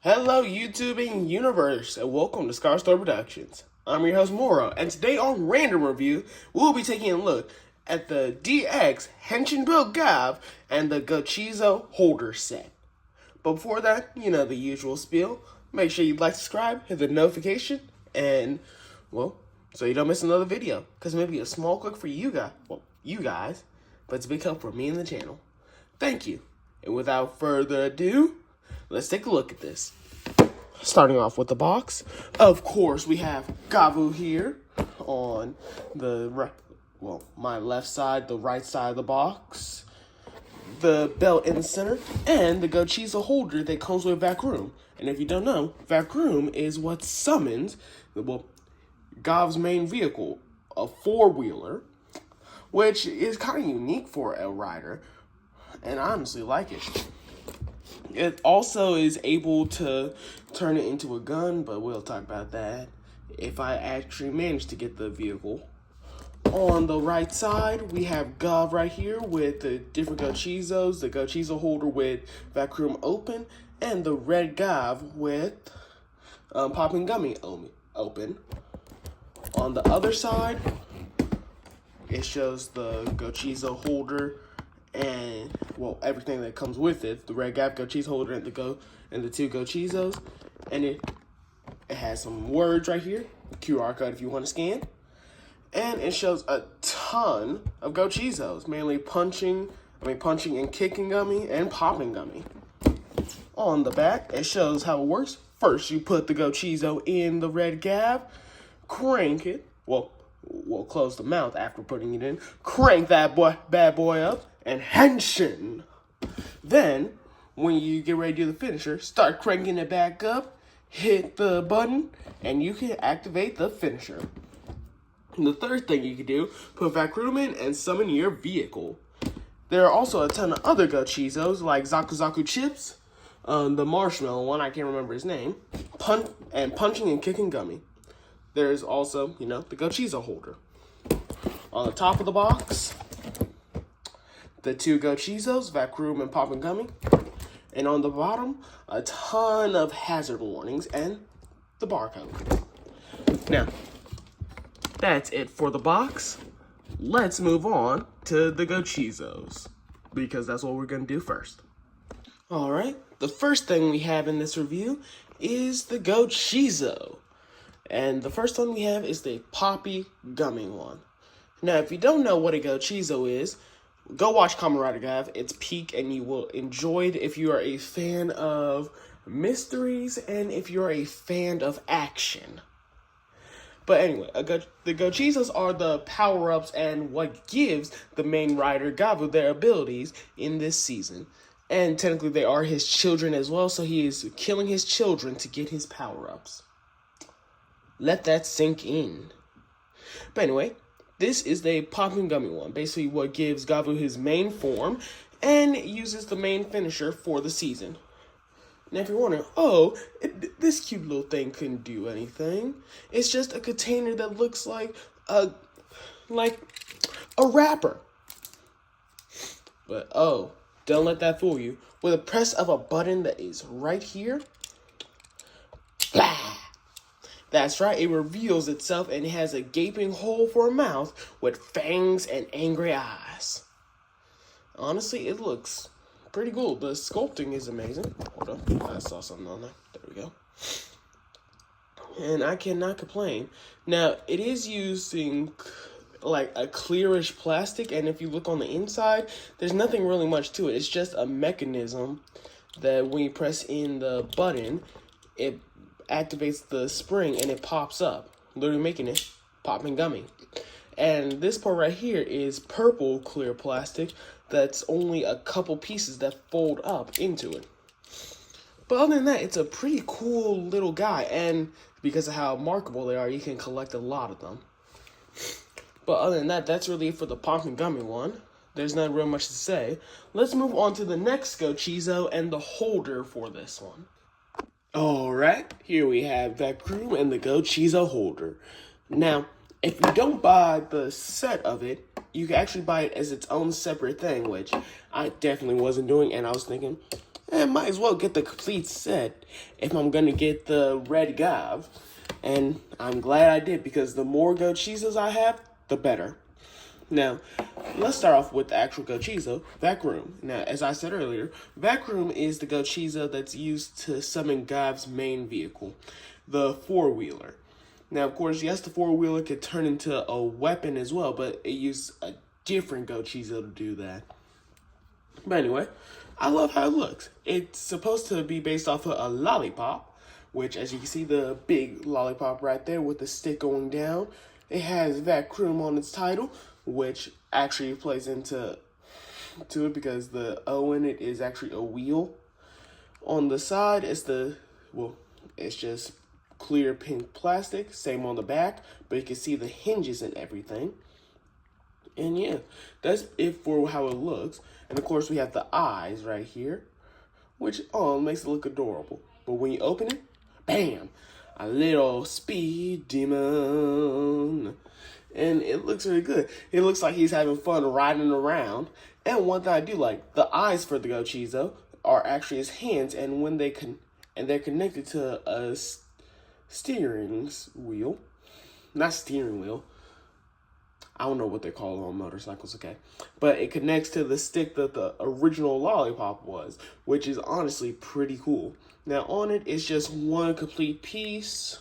Hello, YouTubing universe, and welcome to Scar Store Productions. I'm your host, Morro, and today on Random Review, we'll be taking a look at the DX Henshin build Gavv and the Gochizo holder set. But before that, you know the usual spiel. Make sure you like, subscribe, hit the notification, and, well, so you don't miss another video. Because it may be a small click for you guys, but it's a big help for me and the channel. Thank you. And without further ado, let's take a look at this. Starting off with the box, of course, we have Gavv here on the my left side, the right side of the box, the belt in the center, and the Gochizo holder that comes with Vroom. And if you don't know, Vroom is what summons Gavv's main vehicle, a four-wheeler, which is kind of unique for a rider, and I honestly like it. It also is able to turn it into a gun, but we'll talk about that if I actually manage to get the vehicle. On the right side, we have Gavv right here with the different Gochizos, the Gochizo holder with Vroom open, and the red Gavv with popping Gummy open. On the other side, it shows the Gochizo holder and everything that comes with it, the red Gavv Gochizo holder and the two Gochizos, and it has some words right here, QR code if you want to scan, and it shows a ton of Gochizos, mainly punching and kicking Gummy and popping Gummy. On the back, it shows how it works. First, you put the Gochizo in the red Gavv, crank it, we'll close the mouth after putting it in, crank that bad boy up, and Henshin. Then, when you get ready to do the finisher, start cranking it back up, hit the button, and you can activate the finisher. And the third thing you can do, put Vroom in and summon your vehicle. There are also a ton of other Gochizos, like Zaku Chips, the marshmallow one, I can't remember his name, punching and kicking Gummy. There's also, the Gochizo holder. On the top of the box, the two Gochizos, Vroom and popping Gummy. And on the bottom, a ton of hazard warnings and the barcode. Now, that's it for the box. Let's move on to the Gochizos, because that's what we're going to do first. Alright, the first thing we have in this review is the Gochizo. And the first one we have is the Poppy Gummy one. Now, if you don't know what a Gochizo is, go watch Kamen Rider Gavv. It's peak, and you will enjoy it if you are a fan of mysteries and if you're a fan of action. But anyway, the Gochizos are the power-ups and what gives the main rider, Gavv, their abilities in this season. And technically, they are his children as well, so he is killing his children to get his power-ups. Let that sink in. But anyway, this is the popping Gummy one, basically what gives Gavv his main form and uses the main finisher for the season. Now, if you're wondering, this cute little thing couldn't do anything. It's just a container that looks like a wrapper. But don't let that fool you. With a press of a button that is right here, blah! That's right, it reveals itself and it has a gaping hole for a mouth with fangs and angry eyes. Honestly, it looks pretty cool. The sculpting is amazing. Hold on, I saw something on there. There we go. And I cannot complain. Now, it is using like a clearish plastic, and if you look on the inside, there's nothing really much to it. It's just a mechanism that when you press in the button, it activates the spring and it pops up, literally making it popping Gummy. And this part right here is purple clear plastic that's only a couple pieces that fold up into it. But other than that, it's a pretty cool little guy, and because of how markable they are, you can collect a lot of them. But other than that, that's really it for the popping Gummy one. There's not real much to say. Let's move on to the next Gochizo and the holder for this one. Alright, here we have Vroom and the Gochizo holder. Now, if you don't buy the set of it, you can actually buy it as its own separate thing, which I definitely wasn't doing, and I was thinking, And might as well get the complete set if I'm gonna get the red Gavv. And I'm glad I did, because the more Gochizos I have, the better. Now, let's start off with the actual Gochizo, Vroom. Now, as I said earlier, Vroom is the Gochizo that's used to summon Gavv's main vehicle, the four-wheeler. Now, of course, yes, the four-wheeler could turn into a weapon as well, but it used a different Gochizo to do that. But anyway, I love how it looks. It's supposed to be based off of a lollipop, which, as you can see, the big lollipop right there with the stick going down. It has Vroom on its title, which actually plays into it because the O in it is actually a wheel. On the side, it's just clear pink plastic. Same on the back, but you can see the hinges and everything. And yeah, that's it for how it looks. And of course, we have the eyes right here, which makes it look adorable. But when you open it, bam, a little speed demon. And it looks really good. It looks like he's having fun riding around. And one thing I do like, the eyes for the Gochizo are actually his hands, and when they're connected to a steering wheel. Not steering wheel. I don't know what they call it on motorcycles, okay? But it connects to the stick that the original lollipop was, which is honestly pretty cool. Now on it, it's just one complete piece.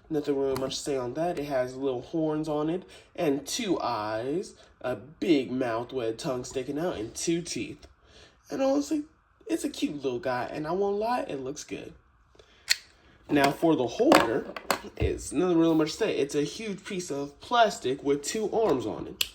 Nothing really much to say on that. It has little horns on it and two eyes, a big mouth with a tongue sticking out, and two teeth. And honestly, it's a cute little guy, and I won't lie, it looks good. Now for the holder, it's nothing really much to say. It's a huge piece of plastic with two arms on it.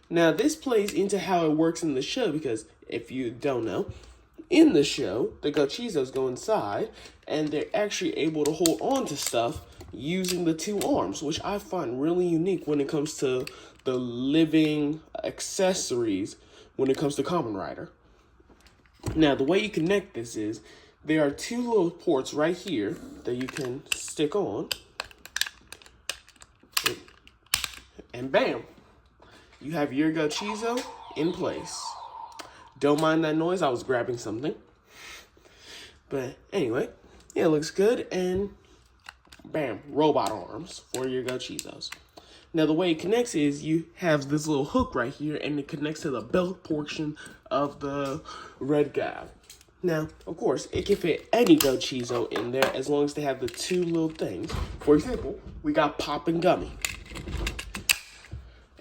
Now this plays into how it works in the show, because if you don't know, in the show, the Gochizos go inside, and they're actually able to hold on to stuff using the two arms, which I find really unique when it comes to the living accessories when it comes to Kamen Rider. Now, the way you connect this is, there are two little ports right here that you can stick on. And bam! You have your Gochizo in place. Don't mind that noise, I was grabbing something. But anyway, yeah, it looks good, and bam, robot arms for your Gochizos. Now the way it connects is you have this little hook right here, and it connects to the belt portion of the red Gavv. Now, of course, it can fit any Gochizo in there as long as they have the two little things. For example, we got Pop and Gummy.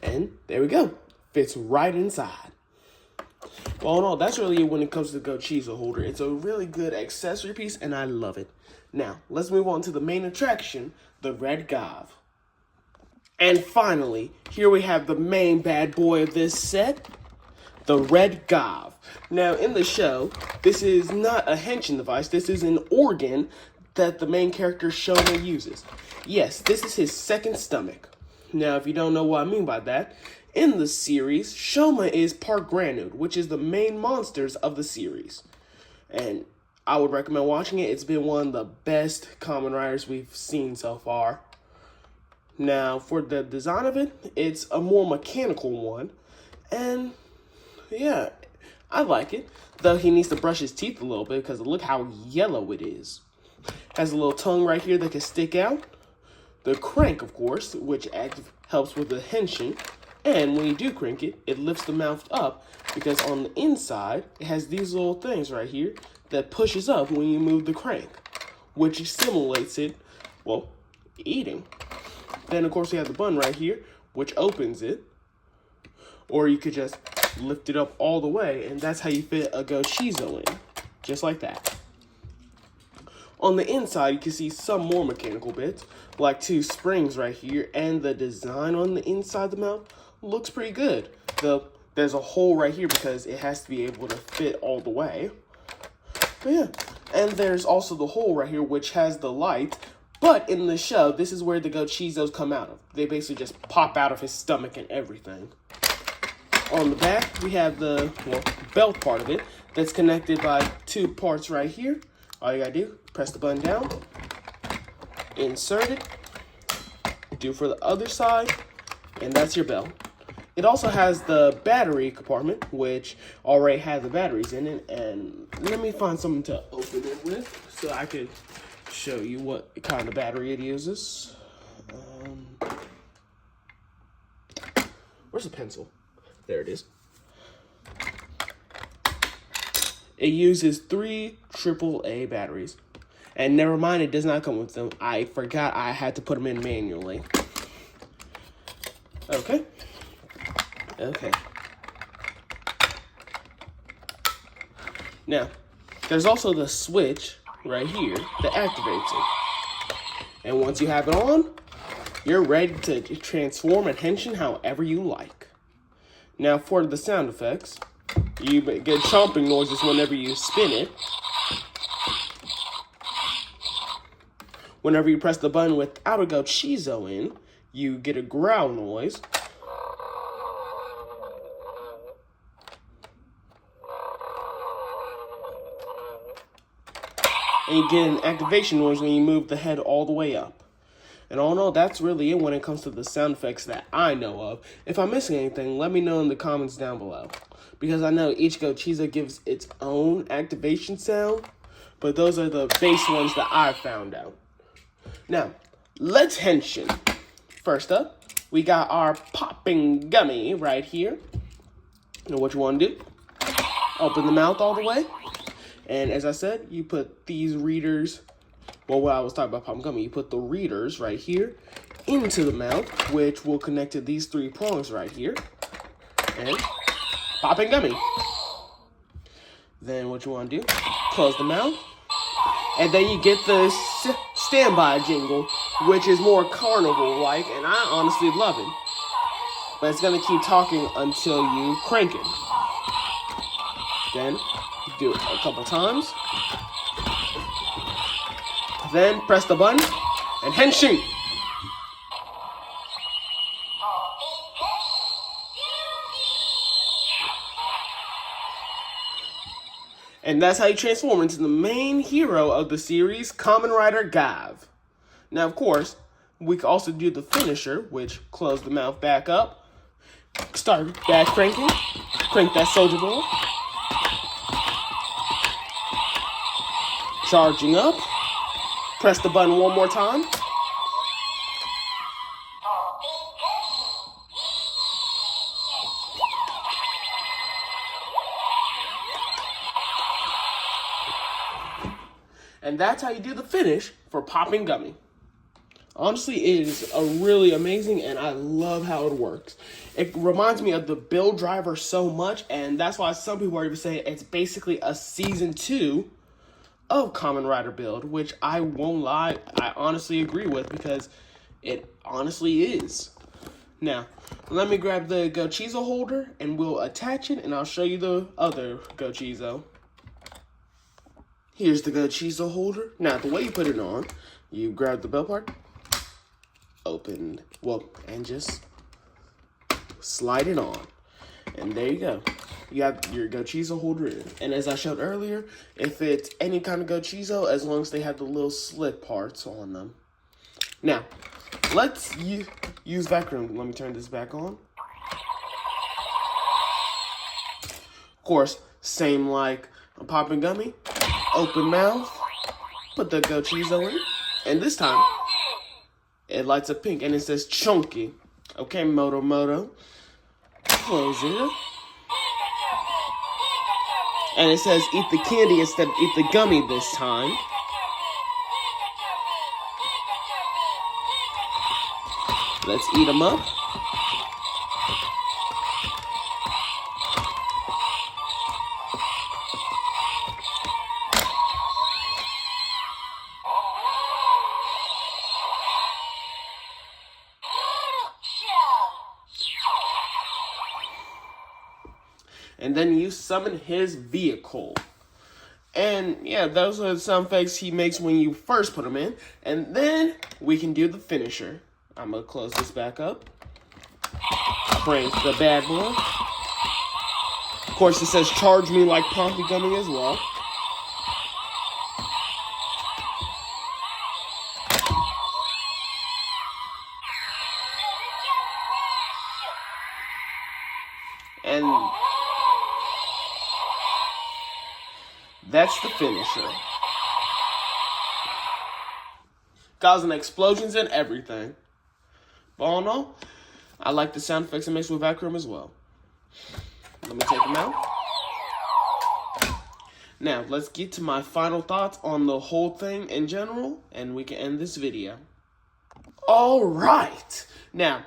And there we go. Fits right inside. Well, in all, that's really it when it comes to the Gochizo holder. It's a really good accessory piece, and I love it. Now, let's move on to the main attraction, the red Gavv. And finally, here we have the main bad boy of this set, the red Gavv. Now, in the show, this is not a Henshin device. This is an organ that the main character Shoma uses. Yes, this is his second stomach. Now, if you don't know what I mean by that, in the series, Shoma is part Granud, which is the main monsters of the series. And I would recommend watching it. It's been one of the best Kamen Riders we've seen so far. Now, for the design of it, it's a more mechanical one. And, yeah, I like it. Though he needs to brush his teeth a little bit because look how yellow it is. Has a little tongue right here that can stick out. The crank, of course, which helps with the Henshin. And when you do crank it, it lifts the mouth up because on the inside, it has these little things right here that pushes up when you move the crank, which simulates it, well, eating. Then, of course, we have the bun right here, which opens it. Or you could just lift it up all the way, and that's how you fit a Gochizo in, just like that. On the inside, you can see some more mechanical bits, like two springs right here, and the design on the inside of the mouth looks pretty good. Though there's a hole right here because it has to be able to fit all the way. But yeah, and there's also the hole right here, which has the light. But in the show, this is where the Gochizos come out of. They basically just pop out of his stomach and everything. On the back, we have the belt part of it that's connected by two parts right here. All you gotta do, press the button down, insert it, do for the other side, and that's your belt. It also has the battery compartment, which already has the batteries in it. And let me find something to open it with so I could show you what kind of battery it uses. Where's the pencil? There it is. It uses 3 AAA batteries. And never mind, it does not come with them. I forgot I had to put them in manually. Okay. Now, there's also the switch right here that activates it. And once you have it on, you're ready to transform and Henshin however you like. Now, for the sound effects, you get chomping noises whenever you spin it. Whenever you press the button without a Gochizo in, you get a growl noise. And you get an activation noise when you move the head all the way up. And all in all, that's really it when it comes to the sound effects that I know of. If I'm missing anything, let me know in the comments down below. Because I know each Gochizo gives its own activation sound, but those are the base ones that I found out. Now, let's Henshin. First up, we got our popping gummy right here. Now what you want to do, open the mouth all the way. And as I said, you put these readers, well, when I was talking about popping gummy, you put the readers right here into the mouth, which will connect to these 3 prongs right here. And popping gummy. Then what you want to do, close the mouth. And then you get the standby jingle, which is more carnival-like, and I honestly love it. But it's going to keep talking until you crank it. Then, do it a couple times. Then, press the button, and Henshin! And that's how you transform into the main hero of the series, Kamen Rider Gavv. Now, of course, we can also do the finisher, which close the mouth back up, start back cranking, crank that soldier ball, charging up, press the button one more time, and that's how you do the finish for popping gummy. Honestly, it is a really amazing, and I love how it works. It reminds me of the Build Driver so much, and that's why some people are even saying it's basically a season 2 of Kamen Rider Build, which I won't lie, I honestly agree with, because it honestly is. Now, let me grab the Gochizo holder, and we'll attach it, and I'll show you the other Gochizo. Here's the Gochizo holder. Now, the way you put it on, you grab the bell part, open, well, and just slide it on. And there you go. You have your Gochizo holder in. And as I showed earlier, if it's any kind of Gochizo, as long as they have the little slit parts on them. Now, let's use vacuum. Let me turn this back on. Of course, same like a popping gummy. Open mouth, put the Gochizo in, and this time, it lights up pink, and it says chunky. Okay, Moto. Close it. And it says eat the candy instead of eat the gummy this time. Let's eat them up. And then you summon his vehicle. And yeah, those are some effects he makes when you first put him in. And then we can do the finisher. I'm going to close this back up. Crank the bad boy. Of course, it says charge me like Poppy Gummy as well. And that's the finisher. Causing explosions and everything. But all in all, I like the sound effects it makes with Vacuum as well. Let me take them out. Now, let's get to my final thoughts on the whole thing in general, and we can end this video. Alright! Now,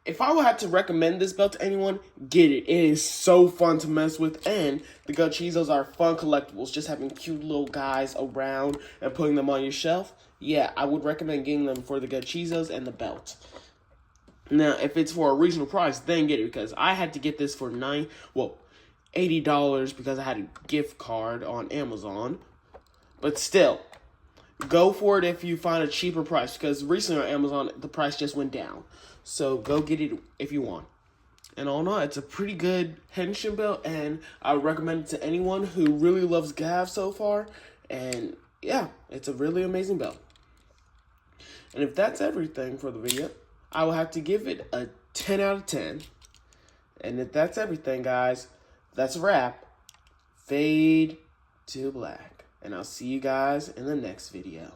if I would have to recommend this belt to anyone, get it. It is so fun to mess with, and the Gochizos are fun collectibles. Just having cute little guys around and putting them on your shelf. Yeah, I would recommend getting them for the Gochizos and the belt. Now, if it's for a reasonable price, then get it, because I had to get this for $80 because I had a gift card on Amazon. But still, go for it if you find a cheaper price, because recently on Amazon, the price just went down. So go get it if you want. And all in all, it's a pretty good Henshin belt, and I would recommend it to anyone who really loves Gavv so far. And yeah, it's a really amazing belt. And if that's everything for the video, I will have to give it a 10 out of 10. And if that's everything, guys, that's a wrap. Fade to black. And I'll see you guys in the next video.